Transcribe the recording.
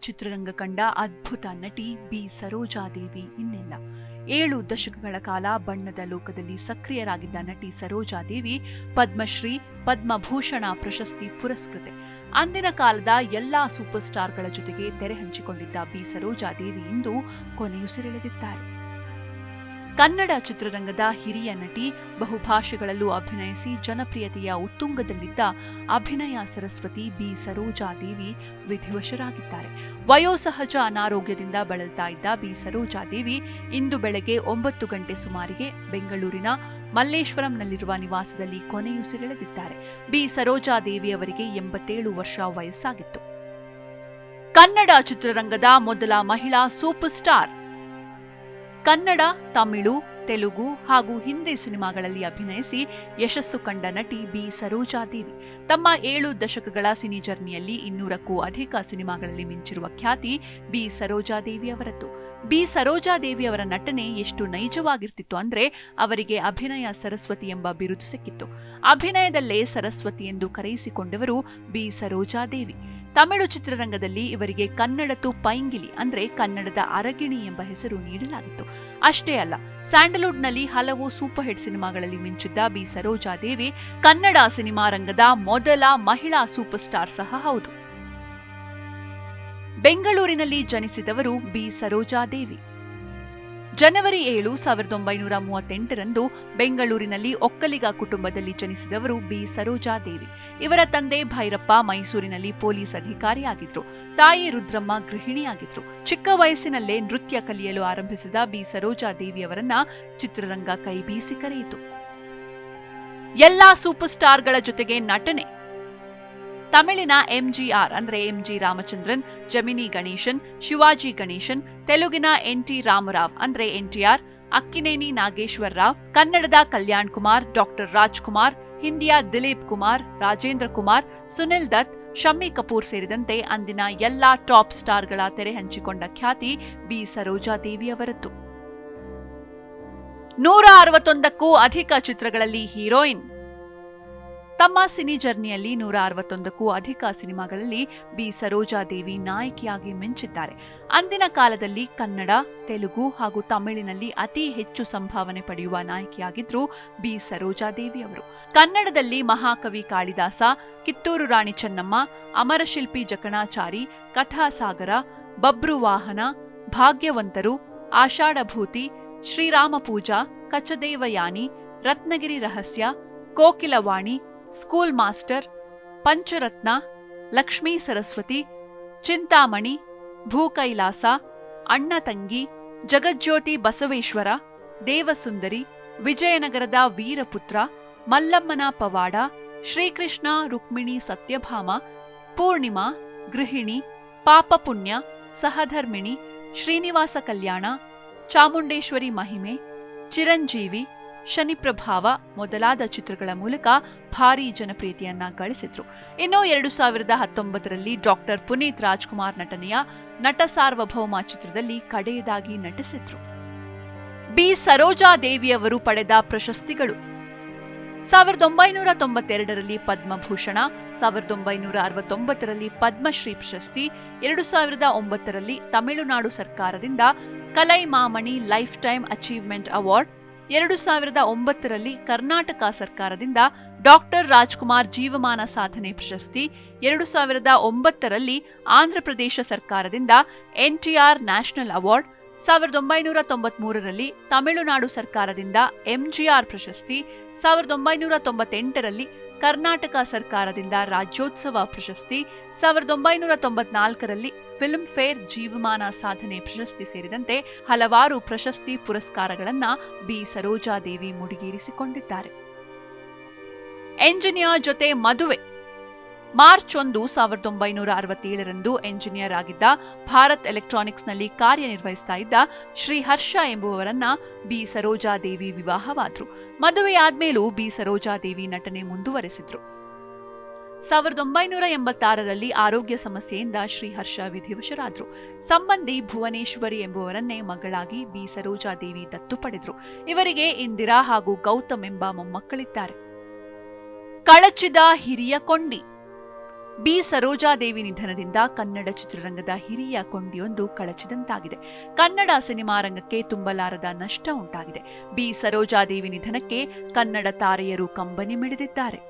ಚಿತ್ರರಂಗ ಕಂಡ ಅದ್ಭುತ ನಟಿ ಬಿ ಸರೋಜಾದೇವಿ ಇನ್ನಿಲ್ಲ. 7 ದಶಕಗಳ ಕಾಲ ಬಣ್ಣದ ಲೋಕದಲ್ಲಿ ಸಕ್ರಿಯರಾಗಿದ್ದ ನಟಿ ಸರೋಜಾದೇವಿ ಪದ್ಮಶ್ರೀ, ಪದ್ಮಭೂಷಣ ಪ್ರಶಸ್ತಿ ಪುರಸ್ಕೃತೆ. ಅಂದಿನ ಕಾಲದ ಎಲ್ಲಾ ಸೂಪರ್ ಸ್ಟಾರ್ಗಳ ಜೊತೆಗೆ ತೆರೆ ಹಂಚಿಕೊಂಡಿದ್ದ ಬಿ ಸರೋಜಾದೇವಿ ಇಂದು ಕೊನೆಯುಸಿರೆಳೆದಿದ್ದಾರೆ. ಕನ್ನಡ ಚಿತ್ರರಂಗದ ಹಿರಿಯ ನಟಿ, ಬಹುಭಾಷೆಗಳಲ್ಲೂ ಅಭಿನಯಿಸಿ ಜನಪ್ರಿಯತೆಯ ಉತ್ತುಂಗದಲ್ಲಿದ್ದ ಅಭಿನಯ ಸರಸ್ವತಿ ಬಿ ಸರೋಜಾದೇವಿ ವಿಧಿವಶರಾಗಿದ್ದಾರೆ. ವಯೋಸಹಜ ಅನಾರೋಗ್ಯದಿಂದ ಬಳಲ್ತಾ ಇದ್ದ ಬಿ ಸರೋಜಾದೇವಿ ಇಂದು ಬೆಳಗ್ಗೆ 9 ಗಂಟೆ ಸುಮಾರಿಗೆ ಬೆಂಗಳೂರಿನ ಮಲ್ಲೇಶ್ವರಂನಲ್ಲಿರುವ ನಿವಾಸದಲ್ಲಿ ಕೊನೆಯುಸಿರೆಳೆದಿದ್ದಾರೆ. ಬಿ ಸರೋಜಾದೇವಿ ಅವರಿಗೆ 87 ವರ್ಷ ವಯಸ್ಸಾಗಿತ್ತು. ಕನ್ನಡ ಚಿತ್ರರಂಗದ ಮೊದಲ ಮಹಿಳಾ ಸೂಪರ್ ಸ್ಟಾರ್. ಕನ್ನಡ, ತಮಿಳು, ತೆಲುಗು ಹಾಗೂ ಹಿಂದಿ ಸಿನಿಮಾಗಳಲ್ಲಿ ಅಭಿನಯಿಸಿ ಯಶಸ್ಸು ಕಂಡ ನಟಿ ಬಿ ಸರೋಜಾದೇವಿ. ತಮ್ಮ 7 ದಶಕಗಳ ಸಿನಿ ಜರ್ನಿಯಲ್ಲಿ 200ಕ್ಕೂ ಅಧಿಕ ಸಿನಿಮಾಗಳಲ್ಲಿ ಮಿಂಚಿರುವ ಖ್ಯಾತಿ ಬಿ ಸರೋಜಾದೇವಿ ಅವರದ್ದು. ಬಿ ಸರೋಜಾದೇವಿ ಅವರ ನಟನೆ ಎಷ್ಟು ನೈಜವಾಗಿರ್ತಿತ್ತು ಅಂದ್ರೆ ಅವರಿಗೆ ಅಭಿನಯ ಸರಸ್ವತಿ ಎಂಬ ಬಿರುದು ಸಿಕ್ಕಿತ್ತು. ಅಭಿನಯದಲ್ಲೇ ಸರಸ್ವತಿ ಎಂದು ಕರೆಯಿಸಿಕೊಂಡವರು ಬಿ ಸರೋಜಾದೇವಿ. ತಮಿಳು ಚಿತ್ರರಂಗದಲ್ಲಿ ಇವರಿಗೆ ಕನ್ನಡತು ಪೈಂಗಿಲಿ ಅಂದ್ರೆ ಕನ್ನಡದ ಅರಗಿಣಿ ಎಂಬ ಹೆಸರು ನೀಡಲಾಗಿತ್ತು. ಅಷ್ಟೇ ಅಲ್ಲ, ಸ್ಯಾಂಡಲ್ವುಡ್ನಲ್ಲಿ ಹಲವು ಸೂಪರ್ ಹಿಟ್ ಸಿನಿಮಾಗಳಲ್ಲಿ ಮಿಂಚಿದ್ದ ಬಿ ಸರೋಜಾದೇವಿ ಕನ್ನಡ ಸಿನಿಮಾ ರಂಗದ ಮೊದಲ ಮಹಿಳಾ ಸೂಪರ್ ಸ್ಟಾರ್ ಸಹ ಹೌದು. ಬೆಂಗಳೂರಿನಲ್ಲಿ ಜನಿಸಿದವರು ಬಿ ಸರೋಜಾದೇವಿ. ಜನವರಿ 7, 1938ರಂದು ಬೆಂಗಳೂರಿನಲ್ಲಿ ಒಕ್ಕಲಿಗ ಕುಟುಂಬದಲ್ಲಿ ಜನಿಸಿದವರು ಬಿ ಸರೋಜಾದೇವಿ. ಇವರ ತಂದೆ ಭೈರಪ್ಪ ಮೈಸೂರಿನಲ್ಲಿ ಪೊಲೀಸ್ ಅಧಿಕಾರಿಯಾಗಿದ್ರು. ತಾಯಿ ರುದ್ರಮ್ಮ ಗೃಹಿಣಿಯಾಗಿದ್ರು. ಚಿಕ್ಕ ವಯಸ್ಸಿನಲ್ಲೇ ನೃತ್ಯ ಕಲಿಯಲು ಆರಂಭಿಸಿದ ಬಿ ಸರೋಜಾದೇವಿ ಅವರನ್ನ ಚಿತ್ರರಂಗ ಕೈಬೀಸಿ ಕರೆಯಿತು. ಎಲ್ಲಾ ಸೂಪರ್ ಸ್ಟಾರ್ಗಳ ಜೊತೆಗೆ ನಟನೆ. ತಮಿಳಿನ ಎಂಜಿಆರ್ ಅಂದ್ರೆ ಎಂಜಿ ರಾಮಚಂದ್ರನ್, ಜಮಿನಿ ಗಣೇಶನ್, ಶಿವಾಜಿ ಗಣೇಶನ್, ತೆಲುಗಿನ ಎನ್ಟಿ ರಾಮರಾವ್ ಅಂದ್ರೆ ಎನ್ಟಿಆರ್, ಅಕ್ಕಿನೇನಿ ನಾಗೇಶ್ವರ ರಾವ್, ಕನ್ನಡದ ಕಲ್ಯಾಣ್ ಕುಮಾರ್, ಡಾಕ್ಟರ್ ರಾಜ್ಕುಮಾರ್, ಹಿಂದಿಯ ದಿಲೀಪ್ ಕುಮಾರ್, ರಾಜೇಂದ್ರ ಕುಮಾರ್, ಸುನಿಲ್ ದತ್, ಶಮ್ಮಿ ಕಪೂರ್ ಸೇರಿದಂತೆ ಅಂದಿನ ಎಲ್ಲಾ ಟಾಪ್ ಸ್ಟಾರ್ಗಳ ತೆರೆ ಹಂಚಿಕೊಂಡ ಖ್ಯಾತಿ ಬಿ ಸರೋಜಾದೇವಿ ಅವರದ್ದು. 161ಕ್ಕೂ ಅಧಿಕ ಚಿತ್ರಗಳಲ್ಲಿ ಹೀರೋಯಿನ್. ತಮ್ಮ ಸಿನಿ ಜರ್ನಿಯಲ್ಲಿ 161ಕ್ಕೂ ಅಧಿಕ ಸಿನಿಮಾಗಳಲ್ಲಿ ಬಿ ಸರೋಜಾದೇವಿ ನಾಯಕಿಯಾಗಿ ಮಿಂಚಿದ್ದಾರೆ. ಅಂದಿನ ಕಾಲದಲ್ಲಿ ಕನ್ನಡ, ತೆಲುಗು ಹಾಗೂ ತಮಿಳಿನಲ್ಲಿ ಅತಿ ಹೆಚ್ಚು ಸಂಭಾವನೆ ಪಡೆಯುವ ನಾಯಕಿಯಾಗಿದ್ರು ಬಿ ಸರೋಜಾದೇವಿ ಅವರು. ಕನ್ನಡದಲ್ಲಿ ಮಹಾಕವಿ ಕಾಳಿದಾಸ, ಕಿತ್ತೂರು ರಾಣಿ ಚೆನ್ನಮ್ಮ, ಅಮರಶಿಲ್ಪಿ ಜಕಣಾಚಾರಿ, ಕಥಾಸಾಗರ, ಬಬ್ರುವಾಹನ, ಭಾಗ್ಯವಂತರು, ಆಷಾಢಭೂತಿ, ಶ್ರೀರಾಮ ಪೂಜಾ, ಕಚದೇವಯಾನಿ, ರತ್ನಗಿರಿ ರಹಸ್ಯ, ಕೋಕಿಲವಾಣಿ, ಸ್ಕೂಲ್ ಮಾಸ್ಟರ್, ಪಂಚರತ್ನ, ಲಕ್ಷ್ಮೀ ಸರಸ್ವತಿ, ಚಿಂತಾಮಣಿ, ಭೂಕೈಲಾಸ, ಅಣ್ಣ ತಂಗಿ, ಜಗಜ್ಯೋತಿ ಬಸವೇಶ್ವರ, ದೇವಸುಂದರಿ, ವಿಜಯನಗರದ ವೀರಪುತ್ರ, ಮಲ್ಲಮ್ಮನ ಪವಾಡ, ಶ್ರೀಕೃಷ್ಣ ರುಕ್ಮಿಣಿ ಸತ್ಯಭಾಮ, ಪೂರ್ಣಿಮಾ, ಗೃಹಿಣಿ, ಪಾಪಪುಣ್ಯ, ಸಹಧರ್ಮಿಣಿ, ಶ್ರೀನಿವಾಸ ಕಲ್ಯಾಣ, ಚಾಮುಂಡೇಶ್ವರಿ ಮಹಿಮೆ, ಚಿರಂಜೀವಿ, ಶನಿಪ್ರಭಾವ ಮೊದಲಾದ ಚಿತ್ರಗಳ ಮೂಲಕ ಭಾರೀ ಜನಪ್ರಿಯತೆಯನ್ನ ಗಳಿಸಿದ್ರು. ಇನ್ನು 2019ರಲ್ಲಿ ಡಾಕ್ಟರ್ ಪುನೀತ್ ರಾಜ್ಕುಮಾರ್ ನಟನೆಯ ನಟ ಸಾರ್ವಭೌಮ ಚಿತ್ರದಲ್ಲಿ ಕಡೆಯದಾಗಿ ನಟಿಸಿದ್ರು. ಬಿ ಸರೋಜಾದೇವಿ ಅವರು ಪಡೆದ ಪ್ರಶಸ್ತಿಗಳು. 1992ರಲ್ಲಿ ಪದ್ಮಭೂಷಣ, 1969ರಲ್ಲಿ ಪದ್ಮಶ್ರೀ ಪ್ರಶಸ್ತಿ, 2009ರಲ್ಲಿ ತಮಿಳುನಾಡು ಸರ್ಕಾರದಿಂದ Kalaimamani life time achievement award, 2009ರಲ್ಲಿ ಕರ್ನಾಟಕ ಸರ್ಕಾರದಿಂದ ಡಾಕ್ಟರ್ ರಾಜ್ಕುಮಾರ್ ಜೀವಮಾನ ಸಾಧನೆ ಪ್ರಶಸ್ತಿ, 2009ರಲ್ಲಿ ಆಂಧ್ರಪ್ರದೇಶ ಸರ್ಕಾರದಿಂದ ಎನ್ಟಿಆರ್ ನ್ಯಾಷನಲ್ ಅವಾರ್ಡ್, 1993ರಲ್ಲಿ ತಮಿಳುನಾಡು ಸರ್ಕಾರದಿಂದ ಎಂಜಿಆರ್ ಪ್ರಶಸ್ತಿ, 1998ರಲ್ಲಿ ಕರ್ನಾಟಕ ಸರ್ಕಾರದಿಂದ ರಾಜ್ಯೋತ್ಸವ ಪ್ರಶಸ್ತಿ, 1994ರಲ್ಲಿ ಫಿಲ್ಮ್ ಫೇರ್ ಜೀವಮಾನ ಸಾಧನೆ ಪ್ರಶಸ್ತಿ ಸೇರಿದಂತೆ ಹಲವಾರು ಪ್ರಶಸ್ತಿ ಪುರಸ್ಕಾರಗಳನ್ನ ಬಿ ಸರೋಜಾದೇವಿ ಮುಡಿಗೇರಿಸಿಕೊಂಡಿದ್ದಾರೆ. ಎಂಜಿನಿಯರ್ ಜೊತೆ ಮದುವೆ. ಮಾರ್ಚ್ 1, 1967ರಂದು ಎಂಜಿನಿಯರ್ ಆಗಿದ್ದ ಭಾರತ್ ಎಲೆಕ್ಟ್ರಾನಿಕ್ಸ್ನಲ್ಲಿ ಕಾರ್ಯನಿರ್ವಹಿಸ್ತಾ ಇದ್ದ ಶ್ರೀ ಹರ್ಷ ಎಂಬುವವರನ್ನ ಬಿ ಸರೋಜಾದೇವಿ ವಿವಾಹವಾದ್ರು. ಮದುವೆಯಾದ್ಮೇಲೂ ಬಿ ಸರೋಜಾದೇವಿ ನಟನೆ ಮುಂದುವರೆಸಿದ್ರು. 1986ರಲ್ಲಿ ಆರೋಗ್ಯ ಸಮಸ್ಯೆಯಿಂದ ಶ್ರೀಹರ್ಷ ವಿಧಿವಶರಾದ್ರು. ಸಂಬಂಧಿ ಭುವನೇಶ್ವರಿ ಎಂಬುವರನ್ನೇ ಮಗಳಾಗಿ ಬಿ ಸರೋಜಾದೇವಿ ದತ್ತು ಪಡೆದ್ರು. ಇವರಿಗೆ ಇಂದಿರಾ ಹಾಗೂ ಗೌತಮ್ ಎಂಬ ಮೊಮ್ಮಕ್ಕಳಿದ್ದಾರೆ. ಕಳಚಿದ ಹಿರಿಯ ಕೊಂಡಿ. ಬಿ ಸರೋಜಾದೇವಿ ನಿಧನದಿಂದ ಕನ್ನಡ ಚಿತ್ರರಂಗದ ಹಿರಿಯ ಕೊಂಡಿಯೊಂದು ಕಳಚಿದಂತಾಗಿದೆ. ಕನ್ನಡ ಸಿನಿಮಾ ರಂಗಕ್ಕೆ ತುಂಬಲಾರದ ನಷ್ಟ ಉಂಟಾಗಿದೆ. ಬಿ ಸರೋಜಾದೇವಿ ನಿಧನಕ್ಕೆ ಕನ್ನಡ ತಾರೆಯರು ಕಂಬನಿ ಮಿಡಿದಿದ್ದಾರೆ.